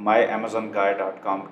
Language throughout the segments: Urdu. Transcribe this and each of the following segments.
myamazonguy.com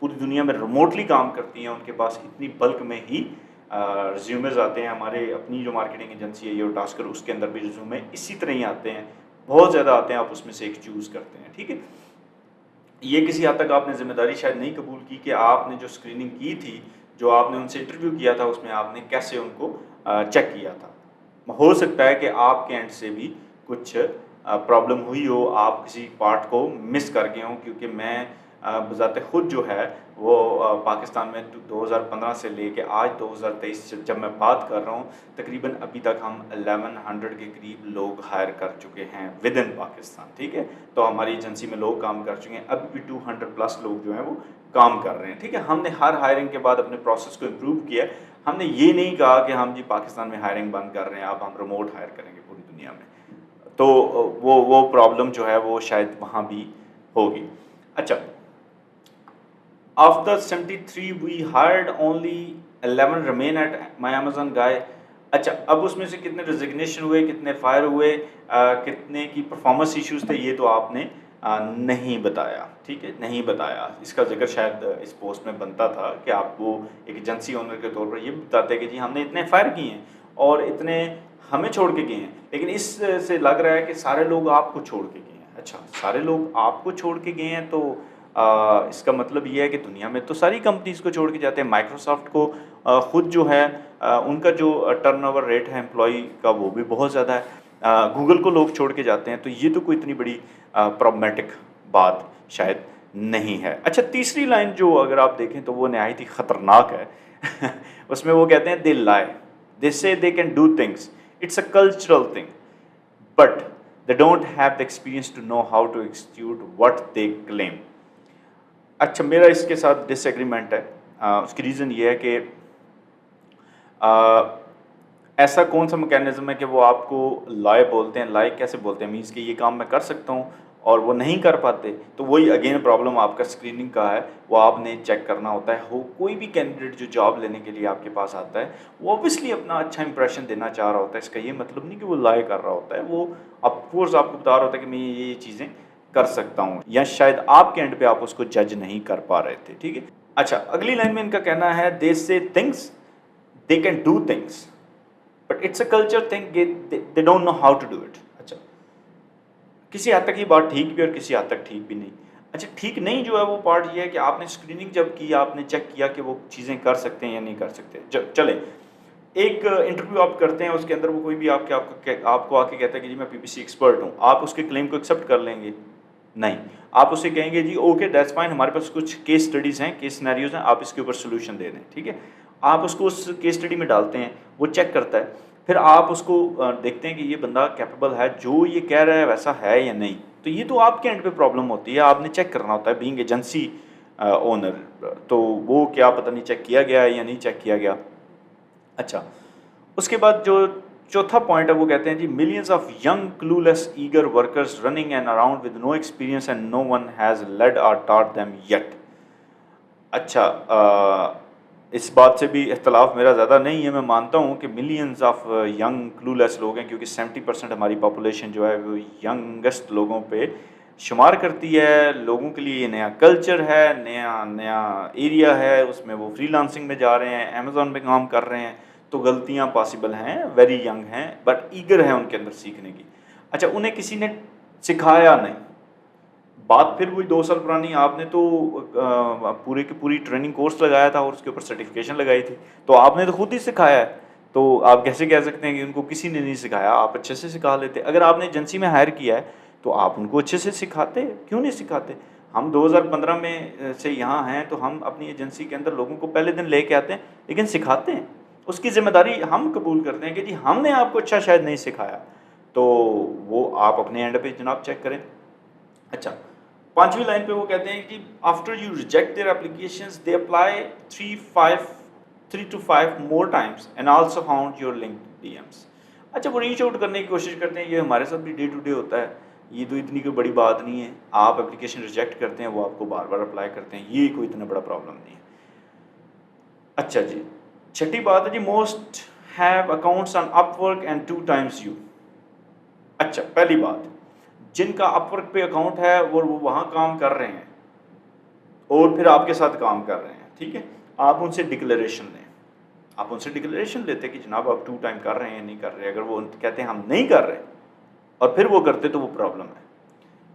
پوری دنیا میں ریموٹلی کام کرتی ہیں، ان کے پاس اتنی بلک میں ہی ریزیومز آتے ہیں. ہمارے اپنی جو مارکیٹنگ ایجنسی ہے یہ ٹاسکر، اس کے اندر بھی ریزیومے اسی طرح ہی آتے ہیں، بہت زیادہ آتے ہیں. آپ اس میں سے ایک چوز کرتے ہیں. ٹھیک ہے، یہ کسی حد تک آپ نے ذمہ داری شاید نہیں قبول کی کہ آپ نے جو اسکریننگ کی تھی، جو آپ نے ان سے انٹرویو کیا تھا، اس میں آپ نے کیسے ان کو چیک کیا تھا. ہو سکتا ہے کہ آپ کے اینڈ سے بھی کچھ پرابلم ہوئی ہو، آپ کسی پارٹ کو مس کر گئے ہوں. کیونکہ میں بذات خود جو ہے وہ پاکستان میں 2015 سے لے کے آج 2023 جب میں بات کر رہا ہوں، تقریباً ابھی تک ہم 1100 کے قریب لوگ ہائر کر چکے ہیں ود ان پاکستان. ٹھیک ہے، تو ہماری ایجنسی میں لوگ کام کر چکے ہیں، ابھی بھی 200+ لوگ جو ہیں وہ کام کر رہے ہیں. ٹھیک ہے، ہم نے ہر ہائرنگ کے بعد اپنے پروسیس کو امپروو کیا. ہم نے یہ نہیں کہا کہ ہم جی پاکستان میں ہائرنگ بند کر رہے ہیں، اب ہم ریموٹ ہائر کریں گے پوری دنیا میں. تو وہ پرابلم جو ہے وہ شاید وہاں بھی ہوگی. اچھا، of the 73 we hired only 11 remain at my Amazon guy. اچھا، اب اس میں سے کتنے ریزگنیشن ہوئے، کتنے فائر ہوئے، کتنے کی پرفارمنس ایشوز تھے، یہ تو آپ نے نہیں بتایا. ٹھیک ہے، نہیں بتایا. اس کا ذکر شاید اس پوسٹ میں بنتا تھا کہ آپ وہ ایک ایجنسی اونر کے طور پر یہ بتاتے کہ جی ہم نے اتنے فائر کیے ہیں اور اتنے ہمیں چھوڑ کے گئے ہیں. لیکن اس سے لگ رہا ہے کہ سارے لوگ آپ کو چھوڑ کے گئے ہیں. اچھا، سارے لوگ آپ کو چھوڑ کے گئے ہیں تو اس کا مطلب یہ ہے کہ دنیا میں تو ساری کمپنیز کو چھوڑ کے جاتے ہیں. مائکروسافٹ کو خود جو ہے ان کا جو ٹرن اوور ریٹ ہے امپلائی کا وہ بھی بہت زیادہ ہے. گوگل کو لوگ چھوڑ کے جاتے ہیں. تو یہ تو کوئی اتنی بڑی پرابلمیٹک بات شاید نہیں ہے. اچھا، تیسری لائن جو اگر آپ دیکھیں تو وہ نہایت ہی خطرناک ہے. اس میں وہ کہتے ہیں دے lie, they say they can do things, it's a cultural thing, but they don't have the experience to know how to execute what they claim. اچھا، میرا اس کے ساتھ ڈس ایگریمنٹ ہے. اس کی ریزن یہ ہے کہ ایسا کون سا میکینزم ہے کہ وہ آپ کو لائے بولتے ہیں. لائے کیسے بولتے ہیں؟ مینس کہ یہ کام میں کر سکتا ہوں اور وہ نہیں کر پاتے. تو وہی اگین پرابلم آپ کا اسکریننگ کا ہے، وہ آپ نے چیک کرنا ہوتا ہے. کوئی بھی کینڈیڈیٹ جو جاب لینے کے لیے آپ کے پاس آتا ہے وہ اوبیسلی اپنا اچھا امپریشن دینا چاہ رہا ہوتا ہے. اس کا یہ مطلب نہیں کہ وہ لائے کر رہا ہوتا ہے، وہ اف کورس آپ کو بتا رہا ہوتا ہے کہ میں یہ چیزیں کر سکتا ہوں، یا شاید آپ کے اینڈ پہ آپ اس کو جج نہیں کر پا رہے تھے. ٹھیک ہے. اچھا، اگلی لائن میں ان کا کہنا ہے دے سے things they can do things but it's a culture thing, they don't know how to do it. اچھا، کسی حد تک یہ بات ٹھیک بھی اور کسی حد تک ٹھیک بھی نہیں. اچھا، ٹھیک نہیں جو ہے وہ پارٹ یہ ہے کہ آپ نے اسکریننگ جب کی، آپ نے چیک کیا کہ وہ چیزیں کر سکتے ہیں یا نہیں کر سکتے. چلیں، ایک انٹرویو آپ کرتے ہیں، اس کے اندر وہ کوئی بھی آپ کو آ کے کہتا ہے کہ جی میں پی پی سی ایکسپرٹ ہوں، آپ اس کے کلیم کو ایکسیپٹ کر لیں گے؟ نہیں. آپ اسے کہیں گے جی اوکے دیٹس فائن، ہمارے پاس کچھ کیس اسٹڈیز ہیں، کیس سینیریوز ہیں، آپ اس کے اوپر سولوشن دے دیں. ٹھیک ہے، آپ اس کو اس کیس اسٹڈی میں ڈالتے ہیں، وہ چیک کرتا ہے، پھر آپ اس کو دیکھتے ہیں کہ یہ بندہ کیپیبل ہے، جو یہ کہہ رہا ہے ویسا ہے یا نہیں. تو یہ تو آپ کے اینڈ پہ پرابلم ہوتی ہے، آپ نے چیک کرنا ہوتا ہے بینگ ایجنسی اونر. تو وہ کیا پتہ نہیں چیک کیا گیا ہے یا نہیں چیک کیا گیا. اچھا، اس کے بعد جو چوتھا پوائنٹ ہے وہ کہتے ہیں جی millions of young clueless eager workers running and around with no experience and no one has led or taught them yet. اچھا، اس بات سے بھی اختلاف میرا زیادہ نہیں ہے. میں مانتا ہوں کہ ملینز آف ینگ کلولیس لوگ ہیں، کیونکہ 70% ہماری پاپولیشن جو ہے وہ ینگسٹ لوگوں پہ شمار کرتی ہے. لوگوں کے لیے یہ نیا کلچر ہے، نیا ایریا ہے، اس میں وہ فری لانسنگ میں جا رہے ہیں، امیزون پہ کام کر رہے ہیں. تو غلطیاں پاسبل ہیں، ویری ینگ ہیں بٹ ایگر ہیں ان کے اندر سیکھنے کی. اچھا، انہیں کسی نے سکھایا نہیں. بات پھر وہی 2 سال پرانی، آپ نے تو پورے کی پوری ٹریننگ کورس لگایا تھا اور اس کے اوپر سرٹیفکیشن لگائی تھی، تو آپ نے تو خود ہی سکھایا ہے. تو آپ کیسے کہہ سکتے ہیں کہ ان کو کسی نے نہیں سکھایا؟ آپ اچھے سے سکھا لیتے. اگر آپ نے ایجنسی میں ہائر کیا ہے تو آپ ان کو اچھے سے سکھاتے، کیوں نہیں سکھاتے؟ ہم 2015 میں سے یہاں ہیں تو ہم اپنی ایجنسی کے اندر لوگوں کو پہلے دن لے کے آتے ہیں لیکن سکھاتے ہیں. اس کی ذمہ داری ہم قبول کرتے ہیں کہ جی ہم نے آپ کو اچھا شاید نہیں سکھایا، تو وہ آپ اپنے اینڈ پہ جناب چیک کریں. اچھا، 5ویں لائن پہ وہ کہتے ہیں کہ after you reject their applications they apply 3 to 5 more times and also found your linked DMs. اچھا، وہ ریچ آؤٹ کرنے کی کوشش کرتے ہیں. یہ ہمارے ساتھ بھی ڈے ٹو ڈے ہوتا ہے، یہ تو اتنی کوئی بڑی بات نہیں ہے. آپ اپلیکیشن ریجیکٹ کرتے ہیں، وہ آپ کو بار بار اپلائی کرتے ہیں، یہ کوئی اتنا بڑا پرابلم نہیں ہے. اچھا جی، چھٹی بات ہے جی most have accounts on Upwork and 2 times you. اچھا، پہلی بات، جن کا اپ ورک پہ اکاؤنٹ ہے وہ وہاں کام کر رہے ہیں، اور پھر آپ کے ساتھ کام کر رہے ہیں، ٹھیک ہے، آپ ان سے ڈکلیریشن لیں. آپ ان سے ڈکلیریشن لیتے کہ جناب آپ 2 ٹائم کر رہے ہیں یا نہیں کر رہے. اگر وہ کہتے ہیں ہم نہیں کر رہے اور پھر وہ کرتے تو وہ پرابلم ہے.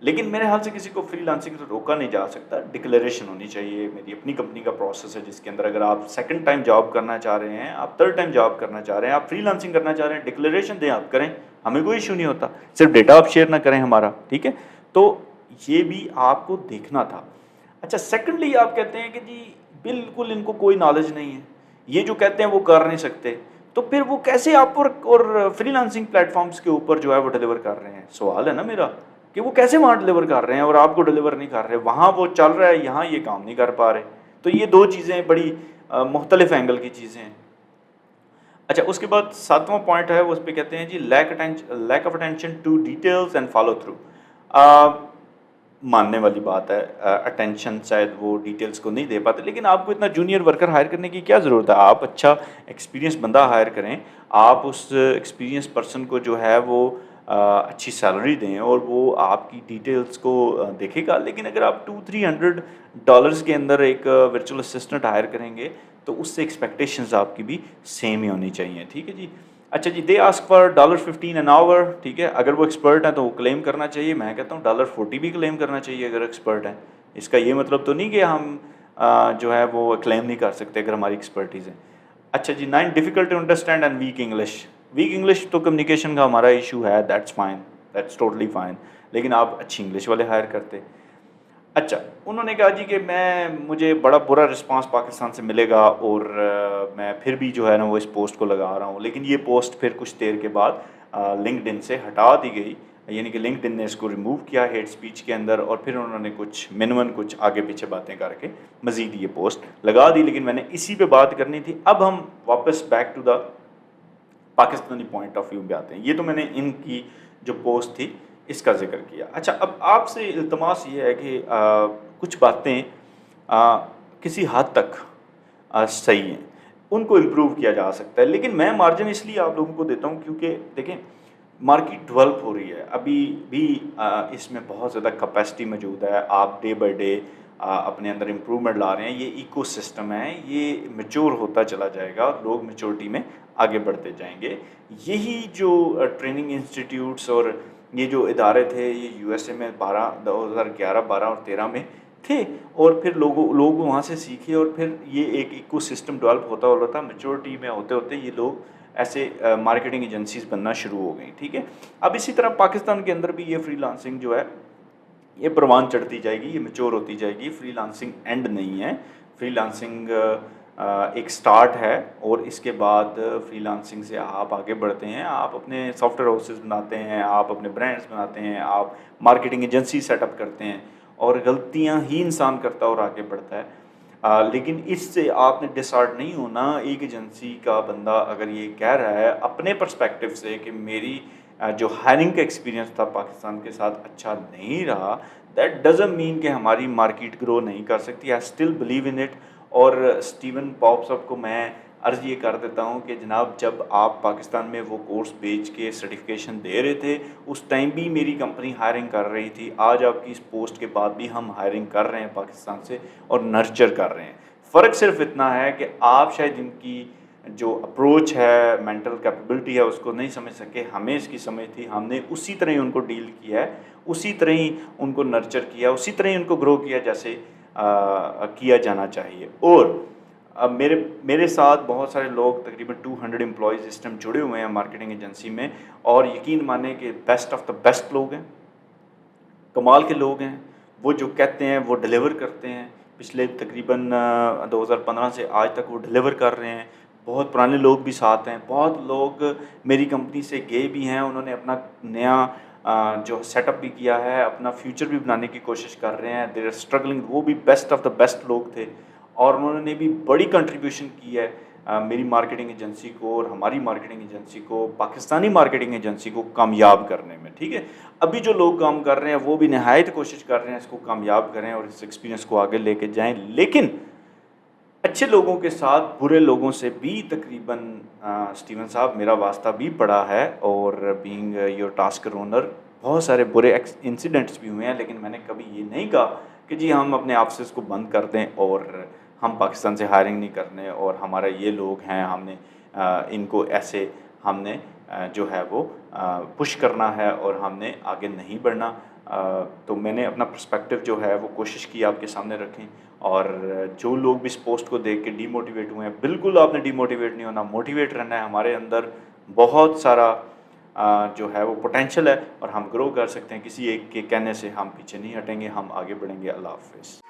لیکن میرے حال سے کسی کو فری لانسنگ سے روکا نہیں جا سکتا. ڈکلیریشن ہونی چاہیے. میری اپنی کمپنی کا پروسیس ہے جس کے اندر اگر آپ سیکنڈ ٹائم جاب کرنا چاہ رہے ہیں، آپ تھرڈ ٹائم جاب کرنا چاہ رہے ہیں، آپ فری لانسنگ کرنا چاہ رہے ہیں، ڈکلیریشن دیں، آپ کریں، ہمیں کوئی ایشو نہیں ہوتا. صرف ڈیٹا آپ شیئر نہ کریں ہمارا، ٹھیک ہے. تو یہ بھی آپ کو دیکھنا تھا. اچھا، سیکنڈلی آپ کہتے ہیں کہ جی بالکل ان کو کوئی نالج نہیں ہے، یہ جو کہتے ہیں وہ کر نہیں سکتے، تو پھر وہ کیسے اپ ورک اور فری لانسنگ پلیٹ فارمز کے اوپر جو ہے وہ ڈیلیور کر رہے ہیں؟ سوال ہے نا میرا کہ وہ کیسے وہاں ڈیلیور کر رہے ہیں اور آپ کو ڈیلیور نہیں کر رہے. وہاں وہ چل رہا ہے، یہاں یہ کام نہیں کر پا رہے. تو یہ دو چیزیں بڑی مختلف اینگل کی چیزیں ہیں. اچھا، اس کے بعد 7واں پوائنٹ ہے، وہ اس پہ کہتے ہیں جی lack of attention to details and follow through. ماننے والی بات ہے، اٹینشن شاید وہ ڈیٹیلز کو نہیں دے پاتے، لیکن آپ کو اتنا جونیئر ورکر ہائر کرنے کی کیا ضرورت ہے؟ آپ اچھا ایکسپیرینس بندہ ہائر کریں، آپ اس ایکسپیرینس پرسن کو جو ہے وہ اچھی سیلری دیں اور وہ آپ کی ڈیٹیلز کو دیکھے گا. لیکن اگر آپ $200-300 کے اندر ایک ورچوئل اسسٹنٹ ہائر کریں گے تو اس سے ایکسپیکٹیشنز آپ کی بھی سیم ہی ہونی چاہیے، ٹھیک ہے جی. اچھا جی، they ask for $15 an hour، ٹھیک ہے. اگر وہ ایکسپرٹ ہیں تو وہ کلیم کرنا چاہیے. میں کہتا ہوں $40 بھی کلیم کرنا چاہیے اگر ایکسپرٹ ہیں. اس کا یہ مطلب تو نہیں کہ ہم جو ہے وہ کلیم نہیں کر سکتے اگر ہماری ایکسپرٹیز ہے. اچھا جی، 9 difficult to understand and weak English. Weak English تو کمیونیکیشن کا ہمارا ایشو ہے، that's fine, that's totally fine. لیکن آپ اچھی انگلش والے ہائر کرتے. اچھا، انہوں نے کہا جی کہ مجھے بڑا برا رسپانس پاکستان سے ملے گا اور میں پھر بھی جو ہے نا وہ اس پوسٹ کو لگا رہا ہوں. لیکن یہ پوسٹ پھر کچھ دیر کے بعد لنکڈ ان سے ہٹا دی گئی، یعنی کہ لنکڈ ان نے اس کو ریموو کیا ہیٹ سپیچ کے اندر، اور پھر انہوں نے کچھ آگے پیچھے باتیں کر کے مزید یہ پوسٹ لگا دی. لیکن میں نے اسی پہ بات کرنی تھی. اب ہم واپس back to the Pakistani point of view پہ آتے ہیں. یہ تو میں نے ان کی جو پوسٹ تھی اس کا ذکر کیا. اچھا، اب آپ سے التماس یہ ہے کہ کچھ باتیں کسی حد تک صحیح ہیں، ان کو امپروو کیا جا سکتا ہے. لیکن میں مارجن اس لیے آپ لوگوں کو دیتا ہوں کیونکہ دیکھیں مارکیٹ ڈیولپ ہو رہی ہے، ابھی بھی اس میں بہت زیادہ کیپیسٹی موجود ہے. آپ ڈے بائی ڈے اپنے اندر امپرومنٹ لا رہے ہیں. یہ ایکو سسٹم ہے، یہ میچور ہوتا چلا جائے گا اور لوگ میچورٹی میں آگے بڑھتے جائیں گے. یہی جو ٹریننگ انسٹیٹیوٹس اور یہ جو ادارے تھے، یہ یو ایس اے میں 2011، 12 اور 13 میں تھے، اور پھر لوگ وہاں سے سیکھے اور پھر یہ ایک ایکو سسٹم ڈیولپ ہوتا تھا. میچورٹی میں ہوتے ہوتے یہ لوگ ایسے مارکیٹنگ ایجنسیز بننا شروع ہو گئیں، ٹھیک ہے. اب اسی طرح پاکستان کے اندر بھی یہ فری لانسنگ جو ہے یہ پروان چڑھتی جائے گی، یہ میچور ہوتی جائے گی. فری لانسنگ اینڈ نہیں ہے، فری لانسنگ ایک سٹارٹ ہے، اور اس کے بعد فری لانسنگ سے آپ آگے بڑھتے ہیں. آپ اپنے سافٹ ویئر ہاؤسز بناتے ہیں، آپ اپنے برانڈس بناتے ہیں، آپ مارکیٹنگ ایجنسی سیٹ اپ کرتے ہیں، اور غلطیاں ہی انسان کرتا ہے اور آگے بڑھتا ہے. لیکن اس سے آپ نے ڈسہارٹ نہیں ہونا. ایک ایجنسی کا بندہ اگر یہ کہہ رہا ہے اپنے پرسپیکٹیو سے کہ میری جو ہائرنگ کا ایکسپیرینس تھا پاکستان کے ساتھ اچھا نہیں رہا، دیٹ ڈزنٹ مین کہ ہماری مارکیٹ گرو نہیں کر سکتی. I still believe in it. اور اسٹیون پاپ صاحب کو میں عرض یہ کر دیتا ہوں کہ جناب جب آپ پاکستان میں وہ کورس بیچ کے سرٹیفکیشن دے رہے تھے اس ٹائم بھی میری کمپنی ہائرنگ کر رہی تھی. آج آپ کی اس پوسٹ کے بعد بھی ہم ہائرنگ کر رہے ہیں پاکستان سے اور نرچر کر رہے ہیں. فرق صرف اتنا ہے کہ آپ شاید ان کی جو اپروچ ہے، مینٹل کیپیبلٹی ہے، اس کو نہیں سمجھ سکے. ہمیں اس کی سمجھ تھی، ہم نے اسی طرح ہی ان کو ڈیل کیا ہے، اسی طرح ہی ان کو نرچر کیا، اسی طرح ہی ان کو گرو کیا جیسے کیا جانا چاہیے. اور اب میرے ساتھ بہت سارے لوگ، تقریباً 200 امپلائیز اس ٹائم جڑے ہوئے ہیں مارکیٹنگ ایجنسی میں، اور یقین مانیں کہ بیسٹ آف دا بیسٹ لوگ ہیں، کمال کے لوگ ہیں. وہ جو کہتے ہیں وہ ڈیلیور کرتے ہیں. پچھلے تقریباً 2015 سے آج تک وہ ڈیلیور کر رہے ہیں. بہت پرانے لوگ بھی ساتھ ہیں. بہت لوگ میری کمپنی سے گئے بھی ہیں، انہوں نے اپنا نیا جو سیٹ اپ بھی کیا ہے، اپنا فیوچر بھی بنانے کی کوشش کر رہے ہیں. They are struggling. وہ بھی بیسٹ آف دا بیسٹ لوگ تھے، اور انہوں نے بھی بڑی کنٹریبیوشن کی ہے میری مارکیٹنگ ایجنسی کو اور ہماری مارکیٹنگ ایجنسی کو، پاکستانی مارکیٹنگ ایجنسی کو کامیاب کرنے میں، ٹھیک ہے. ابھی جو لوگ کام کر رہے ہیں وہ بھی نہایت کوشش کر رہے ہیں اس کو کامیاب کریں اور اس ایکسپیرینس کو آگے لے کے جائیں. لیکن اچھے لوگوں کے ساتھ برے لوگوں سے بھی تقریباً اسٹیون صاحب میرا واسطہ بھی پڑا ہے، اور بینگ یور ٹاسک رونر بہت سارے برے انسیڈنٹس بھی ہوئے ہیں. لیکن میں نے کبھی یہ نہیں کہا کہ جی ہم اپنے آفسز کو بند کر دیں اور ہم پاکستان سے ہائرنگ نہیں کرنے، اور ہمارا یہ لوگ ہیں، ہم نے ان کو ایسے ہم نے جو ہے وہ پش کرنا ہے اور ہم نے آگے نہیں بڑھنا. تو میں نے اپنا پرسپیکٹیو جو ہے وہ کوشش کی آپ کے سامنے رکھیں. اور جو لوگ بھی اس پوسٹ کو دیکھ کے ڈی موٹیویٹ ہوئے ہیں، بالکل آپ نے ڈی موٹیویٹ نہیں ہونا، موٹیویٹ رہنا ہے. ہمارے اندر بہت سارا جو ہے وہ پوٹینشیل ہے اور ہم گرو کر سکتے ہیں. کسی ایک کے کہنے سے ہم پیچھے نہیں ہٹیں گے، ہم آگے بڑھیں گے. اللہ حافظ.